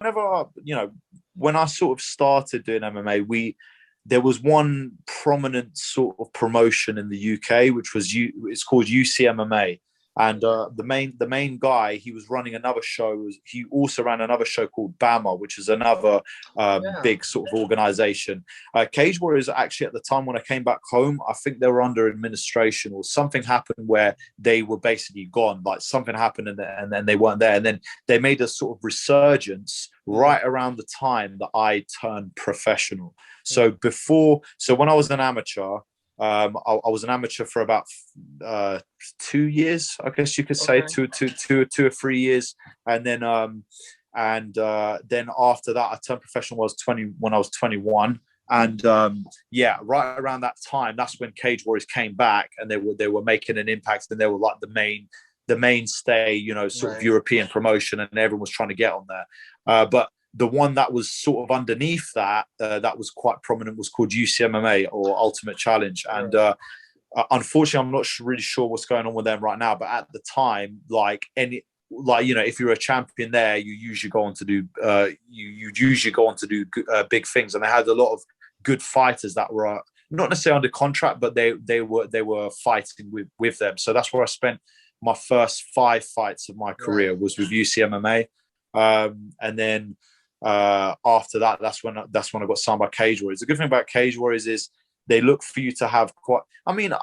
whenever, when I sort of started doing MMA, there was one prominent sort of promotion in the UK, which was it's called U.K.MMA. And the main guy, he was running another show. He also ran another show called BAMA, which is another big sort of organization. Cage Warriors, actually, at the time when I came back home, I think they were under administration, or something happened where they were basically gone. Like something happened and then they weren't there. And then they made a sort of resurgence right around the time that I turned professional. So when I was an amateur, I was an amateur for about 2 years, I guess you could say, two or 3 years, and then then after that, I turned professional when I was 21, and right around that time, that's when Cage Warriors came back, and they were making an impact, and they were like the mainstay, sort of European promotion, and everyone was trying to get on there, but the one that was sort of underneath that was quite prominent was called U.K.MMA, or Ultimate Challenge. And unfortunately, I'm not really sure what's going on with them right now. But at the time, if you're a champion there, you usually go on to do big things. And they had a lot of good fighters that were not necessarily under contract, but they were fighting with them. So that's where I spent my first 5 fights of my career, was with U.K.MMA. And then after that, that's when I got signed by Cage Warriors. The good thing about Cage Warriors is they look for you to have I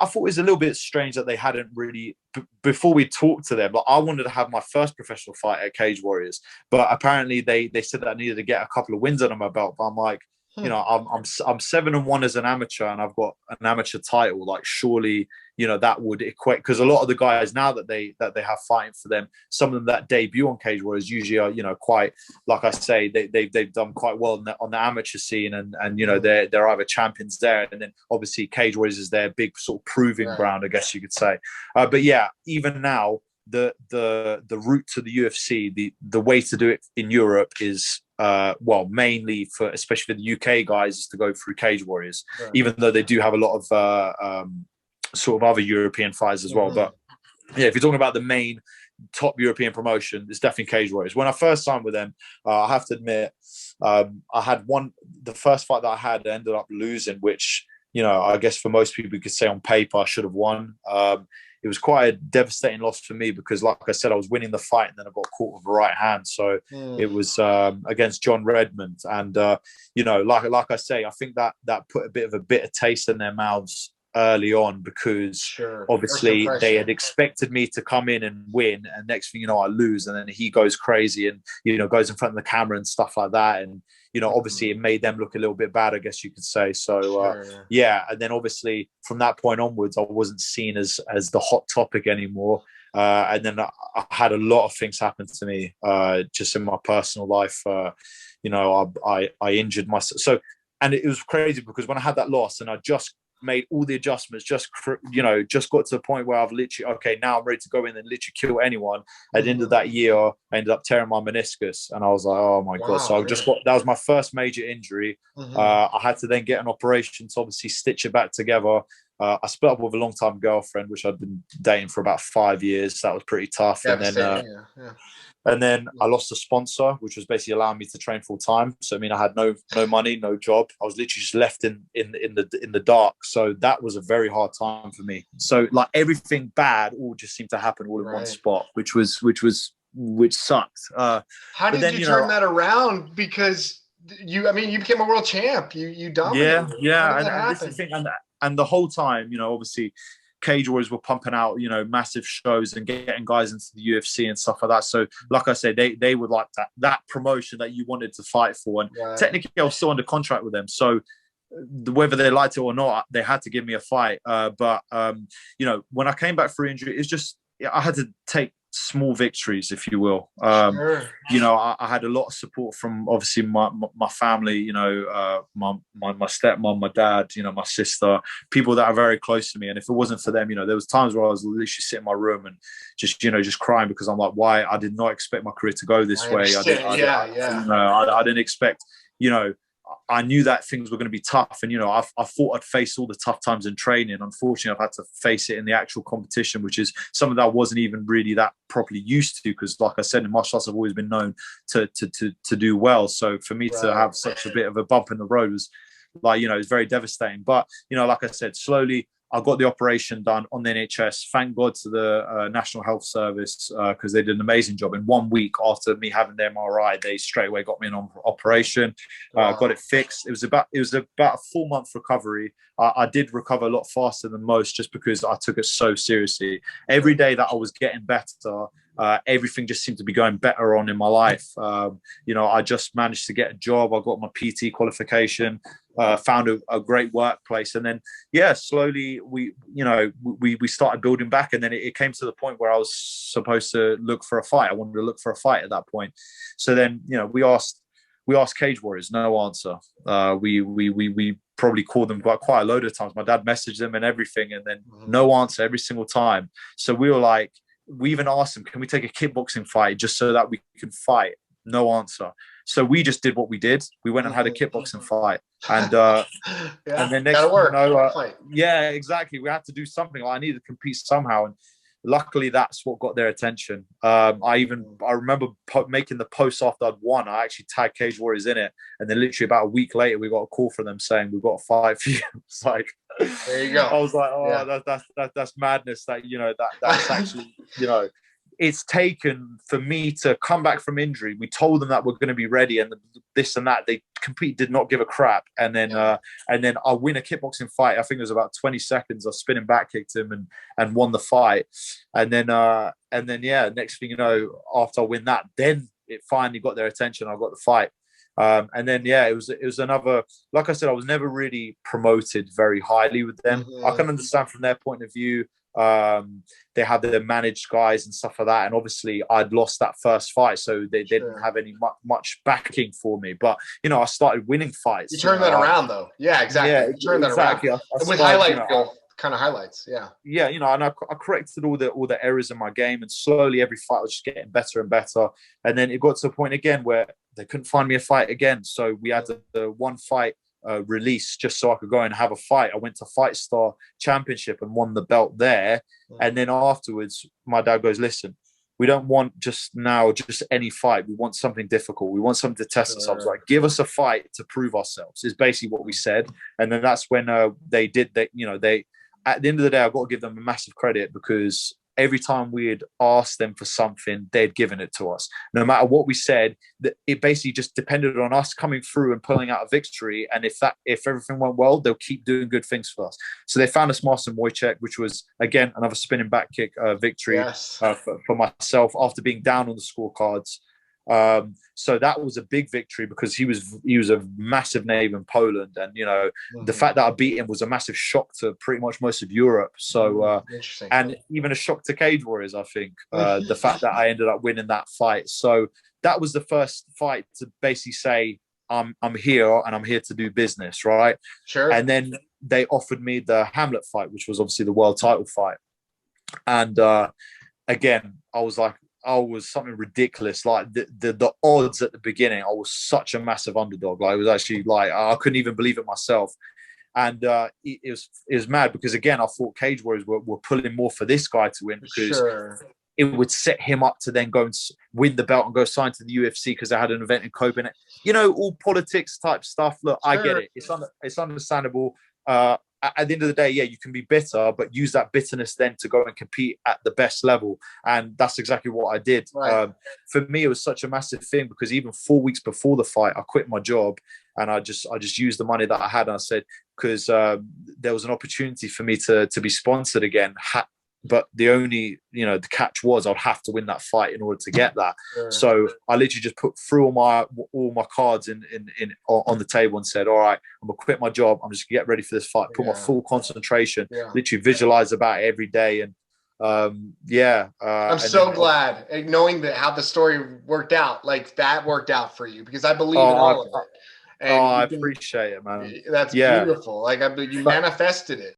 thought it was a little bit strange that they hadn't really, before we talked to them, but I wanted to have my first professional fight at Cage Warriors, but apparently they said that I needed to get a couple of wins under my belt. But I'm like, I'm 7-1 as an amateur, and I've got an amateur title. Like, surely, that would equate, because a lot of the guys now that they have fighting for them, some of them that debut on Cage Warriors usually are, quite, like I say, they've done quite well on the amateur scene, and they're either champions there, and then obviously Cage Warriors is their big sort of proving ground, I guess you could say. But yeah, even now, the route to the UFC, the way to do it in Europe is mainly especially for the UK guys, is to go through Cage Warriors, even though they do have a lot of sort of other European fighters as well. But yeah, if you're talking about the main top European promotion, it's definitely Cage Warriors. When I first signed with them, I have to admit, I had the first fight that I had, I ended up losing, which, I guess for most people, you could say on paper I should have won. It was quite a devastating loss for me, because, like I said, I was winning the fight, and then I got caught with a right hand. So it was against John Redmond, and like I say, I think that put a bit of a bitter taste in their mouths early on, because obviously they had expected me to come in and win, and next thing you know, I lose, and then he goes crazy and goes in front of the camera and stuff like that, and obviously it made them look a little bit bad, I guess you could say. So and then obviously from that point onwards, I wasn't seen as the hot topic anymore, and then I had a lot of things happen to me just in my personal life. I injured myself, so, and it was crazy, because when I had that loss and I just made all the adjustments, just got to the point where I've literally, now I'm ready to go in and literally kill anyone. At the end of that year, I ended up tearing my meniscus, and I was like, oh my God. So that was my first major injury. I had to then get an operation to obviously stitch it back together. I split up with a long-time girlfriend, which I'd been dating for about 5 years. That was pretty tough. And then I lost a sponsor, which was basically allowing me to train full time. So I had no money, no job. I was literally just left in the dark. So that was a very hard time for me. So like everything bad all just seemed to happen all in one spot, which sucked. How did you turn that around? Because you became a world champ. You dominated. And this is the thing, and the whole time, obviously, Cage Warriors were pumping out, massive shows and getting guys into the UFC and stuff like that. So, like I said, they would like that promotion that you wanted to fight for. And technically, I was still under contract with them. So, whether they liked it or not, they had to give me a fight. But when I came back from injury, it's just I had to take small victories, if you will. I had a lot of support from obviously my family, my stepmom, my dad, my sister, people that are very close to me. And if it wasn't for them, there was times where I was literally sitting in my room and just crying, because I'm like, why? I did not expect my career to go this way. I didn't expect, I knew that things were going to be tough. And, I thought I'd face all the tough times in training. Unfortunately, I've had to face it in the actual competition, which is something that I wasn't even really that properly used to, because like I said, in martial arts, I've always been known to do well. So for me to have such a bit of a bump in the road was like, it's very devastating. But, like I said, slowly I got the operation done on the NHS. Thank God to the National Health Service, because they did an amazing job. In 1 week after me having the MRI, they straight away got me an operation, got it fixed. It was about a 4-month recovery. I did recover a lot faster than most, just because I took it so seriously. Every day that I was getting better, everything just seemed to be going better on in my life. I just managed to get a job. I got my PT qualification, found a great workplace, and then slowly we started building back. And then it came to the point where I was supposed to look for a fight. I wanted to look for a fight at that point. So then we asked Cage Warriors, no answer. We probably called them quite a load of times. My dad messaged them and everything, and then no answer every single time. So we were like, we even asked them, can we take a kickboxing fight just so that we can fight? No answer. So we just did what we did. We went and had a kickboxing fight, and and then next, exactly. We had to do something. I needed to compete somehow, and luckily that's what got their attention. I remember making the post after I'd won. I actually tagged Cage Warriors in it, and then literally about a week later, we got a call from them saying, we've got a fight for you. It's like, there you go. I was like, that's madness. That's actually, it's taken for me to come back from injury. We told them that we're going to be ready, and this and that. They completely did not give a crap. And then I win a kickboxing fight. I think it was about 20 seconds. I spinning back kicked him and won the fight. And then next thing you know, after I win that, then it finally got their attention. I got the fight. And then it was another, like I said, I was never really promoted very highly with them. I can understand from their point of view. They had their managed guys and stuff like that, and obviously I'd lost that first fight, so they didn't have any much backing for me. But I started winning fights. You turned that around, though. Yeah, exactly. Yeah, you turned that around. And with kind of highlights. Yeah, and I corrected all the errors in my game, and slowly every fight was just getting better and better. And then it got to a point again where they couldn't find me a fight again, so we had the one fight release just so I could go and have a fight. I went to Fight Star Championship and won the belt there. And then afterwards, my dad goes, listen, we don't want just any fight. We want something difficult. We want something to test ourselves. Like, give us a fight to prove ourselves is basically what we said. And then that's when they did that. They, at the end of the day, I've got to give them a massive credit, because every time we'd asked them for something, they'd given it to us. No matter what we said, it basically just depended on us coming through and pulling out a victory. And if everything went well, they'll keep doing good things for us. So they found us Master Wojciech, which was, again, another spinning back kick victory for myself after being down on the scorecards. So that was a big victory, because he was a massive name in Poland, and the fact that I beat him was a massive shock to pretty much most of Europe. So and even a shock to Cage Warriors, I think, the fact that I ended up winning that fight. So that was the first fight to basically say, I'm here and I'm here to do business, right? Sure. And then they offered me the Hamlet fight, which was obviously the world title fight, and again, I was something ridiculous. Like the odds at the beginning, I was such a massive underdog. Like, it was actually like, I couldn't even believe it myself. And it was mad, because again, I thought Cage Warriors were pulling more for this guy to win, because it would set him up to then go and win the belt and go sign to the UFC, because they had an event in Copenhagen. All politics type stuff. Look, I get it. It's understandable. At the end of the day, you can be bitter, but use that bitterness then to go and compete at the best level. And that's exactly what I did. Right. For me, it was such a massive thing, because even 4 weeks before the fight, I quit my job, and I just used the money that I had. And I said, because there was an opportunity for me to be sponsored again. But the only, the catch was I'd have to win that fight in order to get that. Sure. So I literally just put through all my cards on the table and said, all right, I'm gonna quit my job. I'm just gonna get ready for this fight. Put my full concentration. Literally visualize about it every day. And I'm so glad, knowing that how the story worked out. Like, that worked out for you, because I believe in all of it. And I appreciate it, man. That's beautiful. Like, you manifested it.